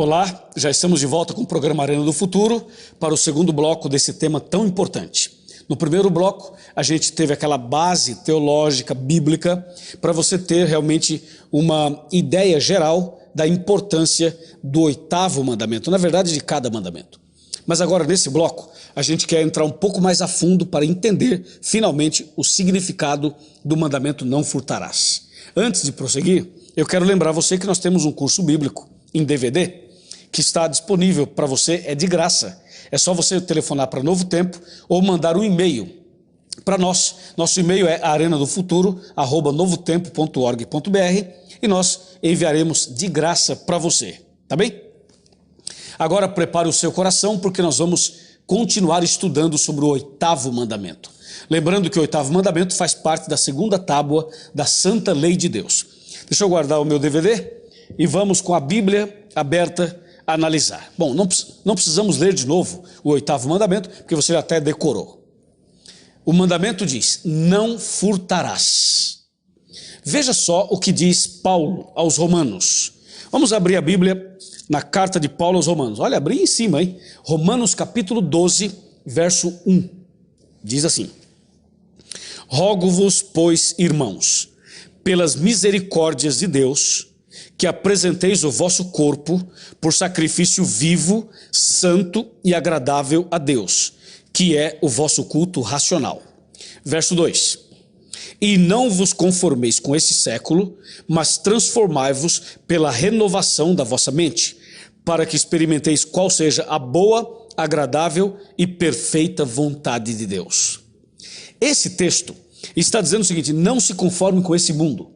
Olá, já estamos de volta com o programa Arena do Futuro para o segundo bloco desse tema tão importante. No primeiro bloco, a gente teve aquela base teológica, bíblica, para você ter realmente uma ideia geral da importância do oitavo mandamento, na verdade de cada mandamento. Mas agora, nesse bloco, a gente quer entrar um pouco mais a fundo para entender, finalmente, o significado do mandamento não furtarás. Antes de prosseguir, eu quero lembrar você que nós temos um curso bíblico em DVD, que está disponível para você, é de graça. É só você telefonar para Novo Tempo ou mandar um e-mail para nós. Nosso e-mail é arenadofuturo@novotempo.org.br e nós enviaremos de graça para você, tá bem? Agora prepare o seu coração, porque nós vamos continuar estudando sobre o oitavo mandamento. Lembrando que o oitavo mandamento faz parte da segunda tábua da Santa Lei de Deus. Deixa eu guardar o meu DVD e vamos com a Bíblia aberta a analisar. Bom, não precisamos ler de novo o oitavo mandamento, porque você já até decorou. O mandamento diz: não furtarás. Veja só o que diz Paulo aos Romanos. Vamos abrir a Bíblia na carta de Paulo aos Romanos. Olha, abri em cima, hein? Romanos capítulo 12, verso 1. Diz assim: rogo-vos, pois, irmãos, pelas misericórdias de Deus, que apresenteis o vosso corpo por sacrifício vivo, santo e agradável a Deus, que é o vosso culto racional. Verso 2. E não vos conformeis com esse século, mas transformai-vos pela renovação da vossa mente, para que experimenteis qual seja a boa, agradável e perfeita vontade de Deus. Esse texto está dizendo o seguinte: não se conforme com esse mundo,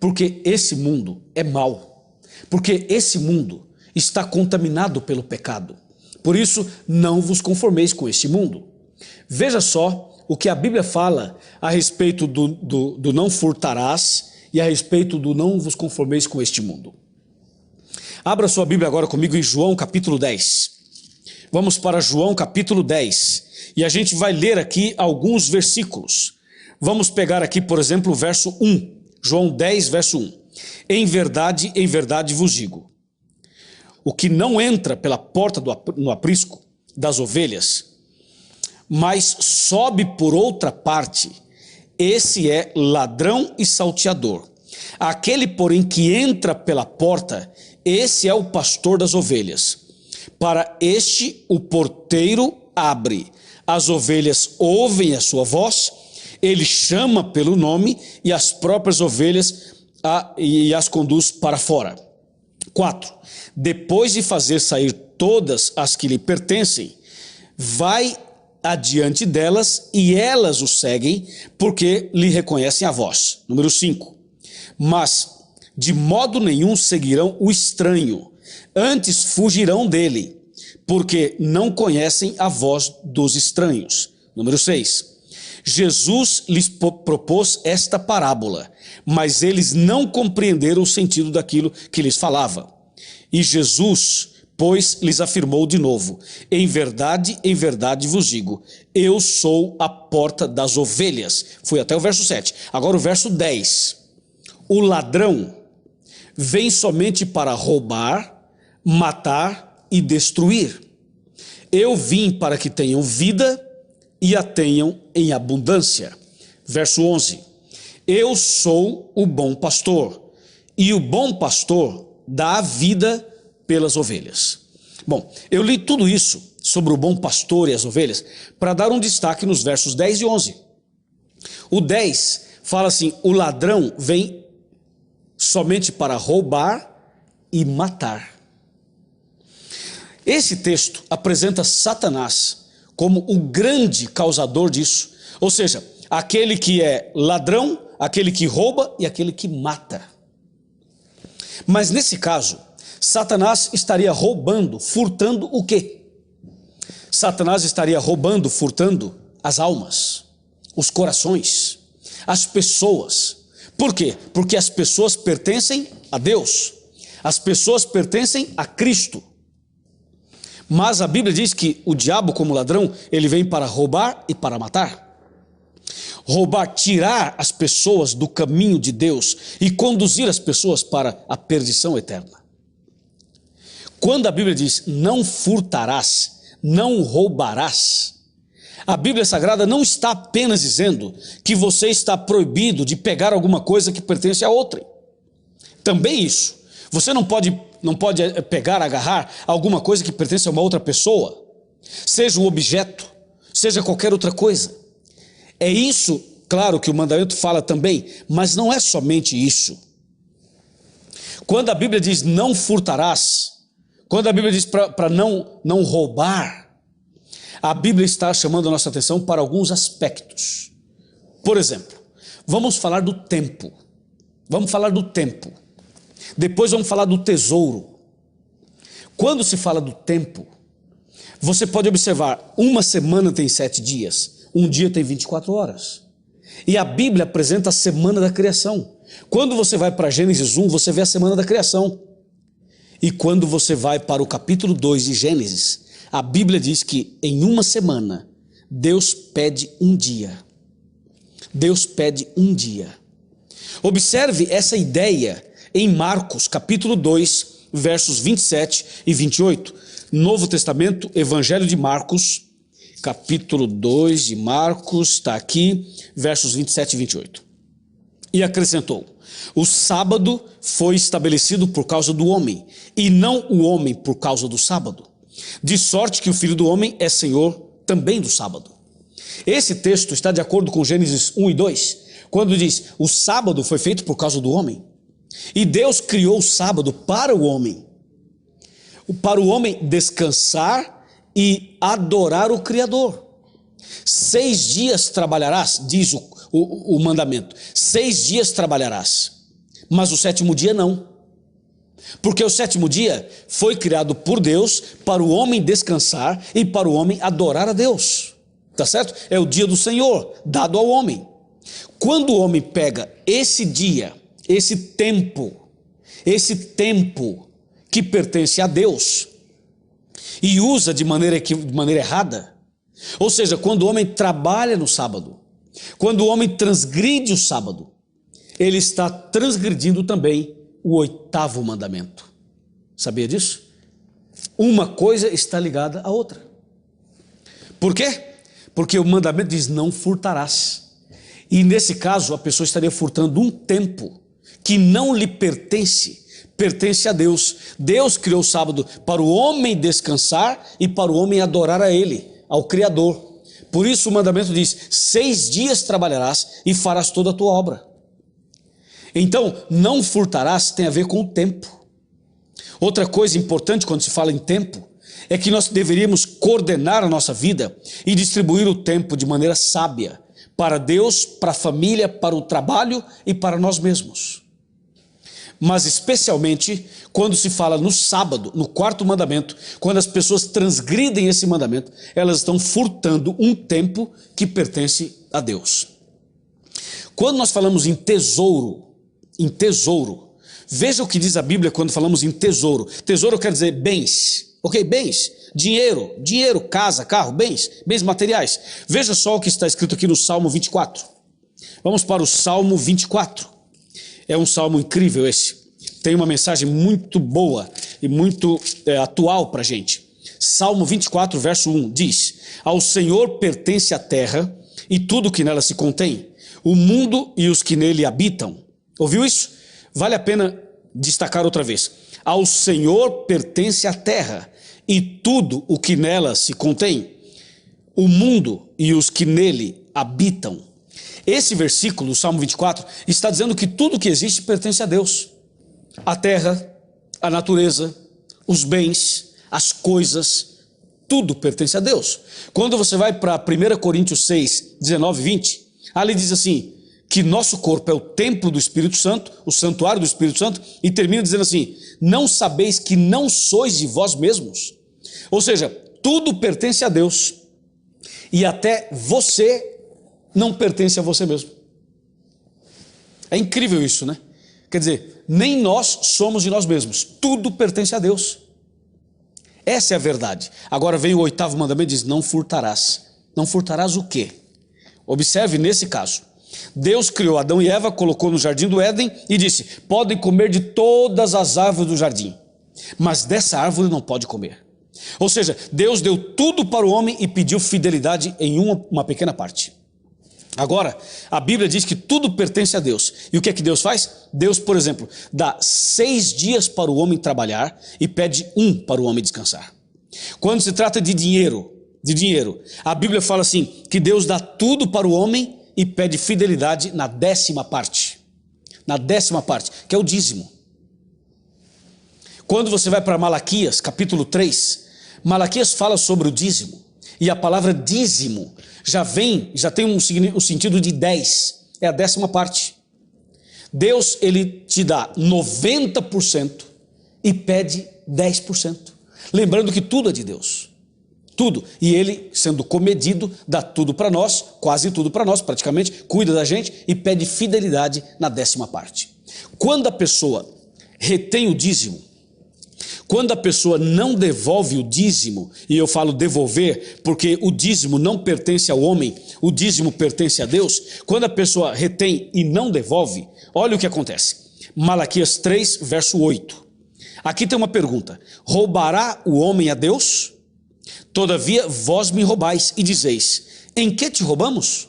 porque esse mundo é mau, porque esse mundo está contaminado pelo pecado. Por isso, não vos conformeis com este mundo. Veja só o que a Bíblia fala a respeito do não furtarás e a respeito do não vos conformeis com este mundo. Abra sua Bíblia agora comigo em João capítulo 10. Vamos para João capítulo 10 e a gente vai ler aqui alguns versículos. Vamos pegar aqui, por exemplo, o verso 1. João 10, verso 1. Em verdade vos digo, o que não entra pela porta no aprisco das ovelhas, mas sobe por outra parte, esse é ladrão e salteador. Aquele, porém, que entra pela porta, esse é o pastor das ovelhas. Para este o porteiro abre, as ovelhas ouvem a sua voz, ele chama pelo nome e as próprias ovelhas as conduz para fora. 4. Depois de fazer sair todas as que lhe pertencem, vai adiante delas e elas o seguem, porque lhe reconhecem a voz. Número 5. Mas de modo nenhum seguirão o estranho, antes fugirão dele, porque não conhecem a voz dos estranhos. Número 6. Jesus lhes propôs esta parábola, mas eles não compreenderam o sentido daquilo que lhes falava. E Jesus, pois, lhes afirmou de novo: em verdade vos digo, eu sou a porta das ovelhas. Fui até o verso 7. Agora o verso 10. O ladrão vem somente para roubar, matar e destruir. Eu vim para que tenham vida e a tenham em abundância. Verso 11. Eu sou o bom pastor, e o bom pastor dá a vida pelas ovelhas. Bom, eu li tudo isso sobre o bom pastor e as ovelhas para dar um destaque nos versos 10 e 11. O 10 fala assim: o ladrão vem somente para roubar e matar. Esse texto apresenta Satanás como o grande causador disso, ou seja, aquele que é ladrão, aquele que rouba e aquele que mata. Mas nesse caso, Satanás estaria roubando, furtando o quê? Satanás estaria roubando, furtando as almas, os corações, as pessoas. Por quê? Porque as pessoas pertencem a Deus, as pessoas pertencem a Cristo. Mas a Bíblia diz que o diabo, como ladrão, ele vem para roubar e para matar. Roubar, tirar as pessoas do caminho de Deus e conduzir as pessoas para a perdição eterna. Quando a Bíblia diz não furtarás, não roubarás, a Bíblia Sagrada não está apenas dizendo que você está proibido de pegar alguma coisa que pertence a outrem. Também isso. Você não pode pegar, agarrar alguma coisa que pertence a uma outra pessoa, seja um objeto, seja qualquer outra coisa. É isso, claro, que o mandamento fala também, mas não é somente isso. Quando a Bíblia diz não furtarás, quando a Bíblia diz para não roubar, a Bíblia está chamando a nossa atenção para alguns aspectos. Por exemplo, vamos falar do tempo. Vamos falar do tempo. Depois vamos falar do tesouro. Quando se fala do tempo, você pode observar, uma semana tem 7 dias, um dia tem 24 horas. E a Bíblia apresenta a semana da criação. Quando você vai para Gênesis 1, você vê a semana da criação. E quando você vai para o capítulo 2 de Gênesis, a Bíblia diz que em uma semana, Deus pede um dia. Deus pede um dia. Observe essa ideia em Marcos, capítulo 2, versos 27 e 28. Novo Testamento, Evangelho de Marcos, capítulo 2 de Marcos, está aqui, versos 27 e 28. E acrescentou: o sábado foi estabelecido por causa do homem, e não o homem por causa do sábado. De sorte que o Filho do Homem é Senhor também do sábado. Esse texto está de acordo com Gênesis 1 e 2, quando diz: o sábado foi feito por causa do homem. E Deus criou o sábado para o homem descansar e adorar o Criador. 6 dias trabalharás, diz o mandamento, 6 dias trabalharás, mas o 7º dia não. Porque o 7º dia foi criado por Deus para o homem descansar e para o homem adorar a Deus. Tá certo? É o dia do Senhor, dado ao homem. Quando o homem pega esse dia, esse tempo que pertence a Deus e usa de maneira errada, ou seja, quando o homem trabalha no sábado, quando o homem transgride o sábado, ele está transgredindo também o 8º mandamento. Sabia disso? Uma coisa está ligada à outra. Por quê? Porque o mandamento diz não furtarás. E nesse caso a pessoa estaria furtando um tempo que não lhe pertence, pertence a Deus. Deus criou o sábado para o homem descansar e para o homem adorar a Ele, ao Criador. Por isso o mandamento diz: 6 dias trabalharás e farás toda a tua obra. Então, não furtarás tem a ver com o tempo. Outra coisa importante quando se fala em tempo é que nós deveríamos coordenar a nossa vida e distribuir o tempo de maneira sábia para Deus, para a família, para o trabalho e para nós mesmos. Mas especialmente quando se fala no sábado, no 4º mandamento, quando as pessoas transgridem esse mandamento, elas estão furtando um tempo que pertence a Deus. Quando nós falamos em tesouro, veja o que diz a Bíblia quando falamos em tesouro. Tesouro quer dizer bens, ok? Bens, dinheiro, casa, carro, bens materiais. Veja só o que está escrito aqui no Salmo 24. Vamos para o Salmo 24. É um salmo incrível esse. Tem uma mensagem muito boa e muito atual para a gente. Salmo 24, verso 1 diz: ao Senhor pertence a terra e tudo que nela se contém, o mundo e os que nele habitam. Ouviu isso? Vale a pena destacar outra vez. Ao Senhor pertence a terra e tudo o que nela se contém, o mundo e os que nele habitam. Esse versículo, o Salmo 24, está dizendo que tudo que existe pertence a Deus. A terra, a natureza, os bens, as coisas, tudo pertence a Deus. Quando você vai para 1 Coríntios 6, 19 e 20, ali diz assim, que nosso corpo é o templo do Espírito Santo, o santuário do Espírito Santo, e termina dizendo assim: não sabeis que não sois de vós mesmos? Ou seja, tudo pertence a Deus, e até você não pertence a você mesmo. É incrível isso, né? Quer dizer, nem nós somos de nós mesmos, tudo pertence a Deus. Essa é a verdade. Agora vem o 8º mandamento e diz: não furtarás. Não furtarás o quê? Observe nesse caso. Deus criou Adão e Eva, colocou no jardim do Éden e disse: podem comer de todas as árvores do jardim. mas dessa árvore não pode comer. Ou seja, Deus deu tudo para o homem e pediu fidelidade em uma pequena parte. Agora, a Bíblia diz que tudo pertence a Deus. E o que é que Deus faz? Deus, por exemplo, dá 6 dias para o homem trabalhar e pede 1 para o homem descansar. Quando se trata de dinheiro, a Bíblia fala assim, que Deus dá tudo para o homem e pede fidelidade na 10ª parte. Na 10ª parte, que é o dízimo. Quando você vai para Malaquias, capítulo 3, Malaquias fala sobre o dízimo. E a palavra dízimo já tem um sentido de 10. É a 10ª parte. Deus, ele te dá 90% e pede 10%. Lembrando que tudo é de Deus. Tudo. E ele, sendo comedido, dá tudo para nós, quase tudo para nós, praticamente, cuida da gente e pede fidelidade na 10ª parte. Quando a pessoa retém o dízimo, quando a pessoa não devolve o dízimo, e eu falo devolver porque o dízimo não pertence ao homem, o dízimo pertence a Deus, quando a pessoa retém e não devolve, olha o que acontece. Malaquias 3, verso 8. Aqui tem uma pergunta: roubará o homem a Deus? Todavia vós me roubais e dizeis, em que te roubamos?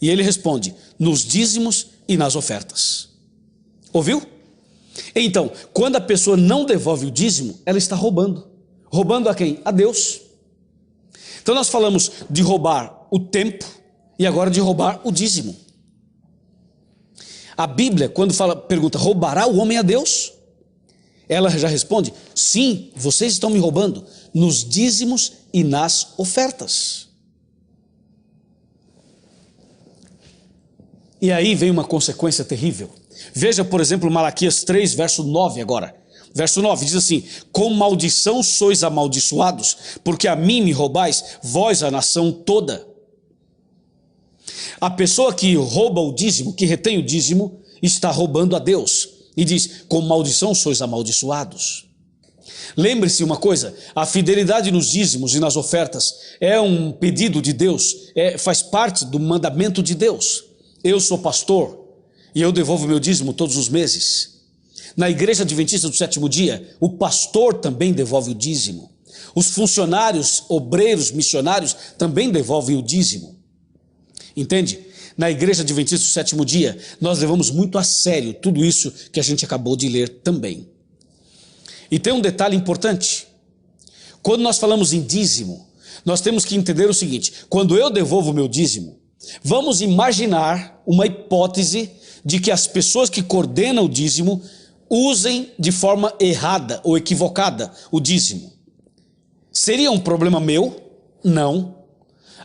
E ele responde, nos dízimos e nas ofertas. Ouviu? Então, quando a pessoa não devolve o dízimo, ela está roubando. Roubando a quem? A Deus. Então nós falamos de roubar o tempo e agora de roubar o dízimo. A Bíblia, quando pergunta, roubará o homem a Deus? Ela já responde, sim, vocês estão me roubando nos dízimos e nas ofertas. E aí vem uma consequência terrível. Veja, por exemplo, Malaquias 3, verso 9 agora. Verso 9 diz assim, com maldição sois amaldiçoados, porque a mim me roubais, vós a nação toda. A pessoa que rouba o dízimo, que retém o dízimo, está roubando a Deus. E diz, com maldição sois amaldiçoados. Lembre-se uma coisa, a fidelidade nos dízimos e nas ofertas é um pedido de Deus, faz parte do mandamento de Deus. Eu sou pastor e eu devolvo meu dízimo todos os meses. Na Igreja Adventista do Sétimo Dia, o pastor também devolve o dízimo. Os funcionários, obreiros, missionários também devolvem o dízimo. Entende? Na Igreja Adventista do Sétimo Dia, nós levamos muito a sério tudo isso que a gente acabou de ler também. E tem um detalhe importante. Quando nós falamos em dízimo, nós temos que entender o seguinte, quando eu devolvo o meu dízimo, vamos imaginar uma hipótese de que as pessoas que coordenam o dízimo usem de forma errada ou equivocada o dízimo. Seria um problema meu? Não.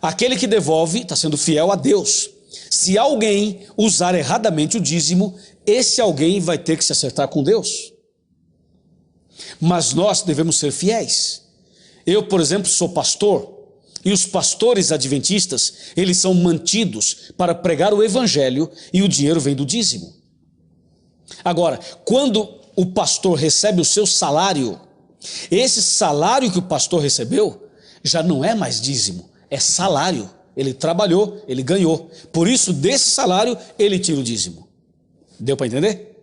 Aquele que devolve está sendo fiel a Deus. Se alguém usar erradamente o dízimo, esse alguém vai ter que se acertar com Deus. Mas nós devemos ser fiéis. Eu, por exemplo, sou pastor, e os pastores adventistas, eles são mantidos para pregar o evangelho e o dinheiro vem do dízimo. Agora, quando o pastor recebe o seu salário, esse salário que o pastor recebeu já não é mais dízimo, é salário. Ele trabalhou, ele ganhou. Por isso, desse salário, ele tira o dízimo. Deu para entender?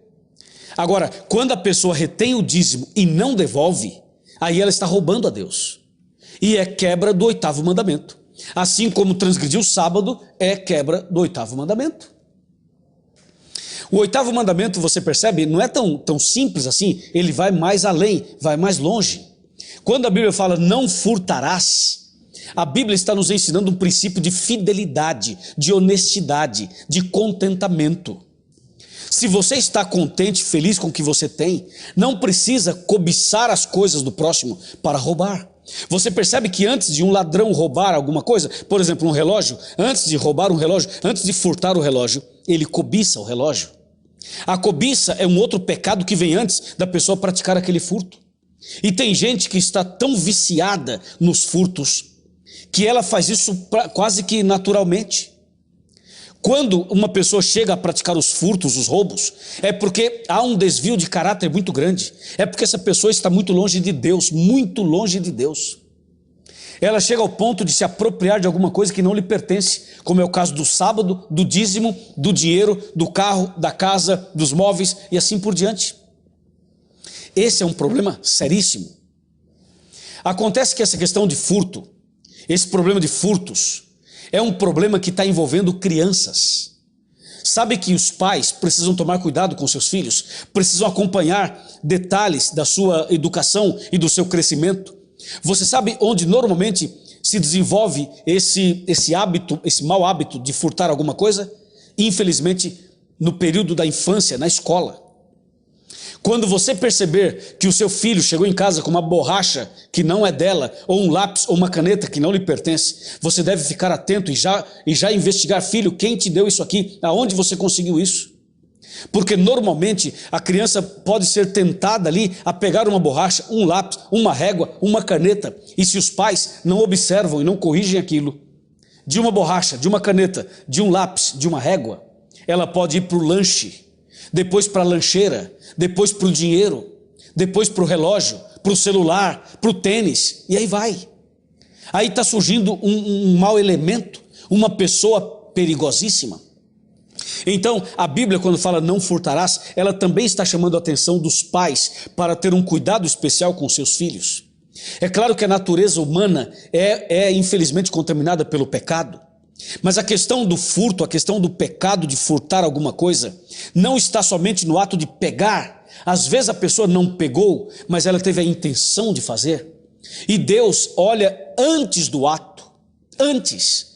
Agora, quando a pessoa retém o dízimo e não devolve, aí ela está roubando a Deus. E é quebra do 8º mandamento. Assim como transgredir o sábado é quebra do 8º mandamento. O 8º mandamento, você percebe, não é tão simples assim, ele vai mais além, vai mais longe. Quando a Bíblia fala não furtarás, a Bíblia está nos ensinando um princípio de fidelidade, de honestidade, de contentamento. Se você está contente, feliz com o que você tem, não precisa cobiçar as coisas do próximo para roubar. Você percebe que antes de um ladrão roubar alguma coisa, por exemplo, um relógio, antes de roubar um relógio, antes de furtar o relógio, ele cobiça o relógio. A cobiça é um outro pecado que vem antes da pessoa praticar aquele furto. E tem gente que está tão viciada nos furtos que ela faz isso quase que naturalmente. Quando uma pessoa chega a praticar os furtos, os roubos, é porque há um desvio de caráter muito grande. É porque essa pessoa está muito longe de Deus, muito longe de Deus. Ela chega ao ponto de se apropriar de alguma coisa que não lhe pertence, como é o caso do sábado, do dízimo, do dinheiro, do carro, da casa, dos móveis e assim por diante. Esse é um problema seríssimo. Acontece que essa questão de furto, esse problema de furtos, é um problema que está envolvendo crianças. Sabe que os pais precisam tomar cuidado com seus filhos, precisam acompanhar detalhes da sua educação e do seu crescimento. Você sabe onde normalmente se desenvolve esse hábito, esse mau hábito de furtar alguma coisa? Infelizmente, no período da infância, na escola. Quando você perceber que o seu filho chegou em casa com uma borracha que não é dela, ou um lápis ou uma caneta que não lhe pertence, você deve ficar atento e já investigar: filho, quem te deu isso aqui? Aonde você conseguiu isso? Porque normalmente a criança pode ser tentada ali a pegar uma borracha, um lápis, uma régua, uma caneta, e se os pais não observam e não corrigem aquilo, de uma borracha, de uma caneta, de um lápis, de uma régua, ela pode ir para o lanche, depois para a lancheira, depois para o dinheiro, depois para o relógio, para o celular, para o tênis, e aí vai. Aí está surgindo um mau elemento, uma pessoa perigosíssima. Então, a Bíblia, quando fala não furtarás, ela também está chamando a atenção dos pais para ter um cuidado especial com seus filhos. É claro que a natureza humana é infelizmente contaminada pelo pecado, mas a questão do furto, a questão do pecado de furtar alguma coisa, não está somente no ato de pegar. Às vezes a pessoa não pegou, mas ela teve a intenção de fazer. E Deus olha antes do ato, antes.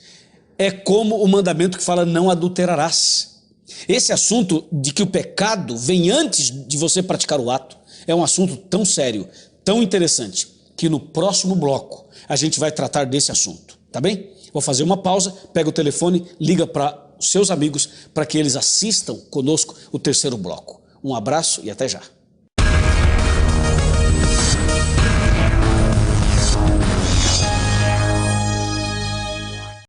É como o mandamento que fala não adulterarás. Esse assunto de que o pecado vem antes de você praticar o ato é um assunto tão sério, tão interessante, que no próximo bloco a gente vai tratar desse assunto, tá bem? Vou fazer uma pausa, pega o telefone, liga para os seus amigos para que eles assistam conosco o terceiro bloco. Um abraço e até já.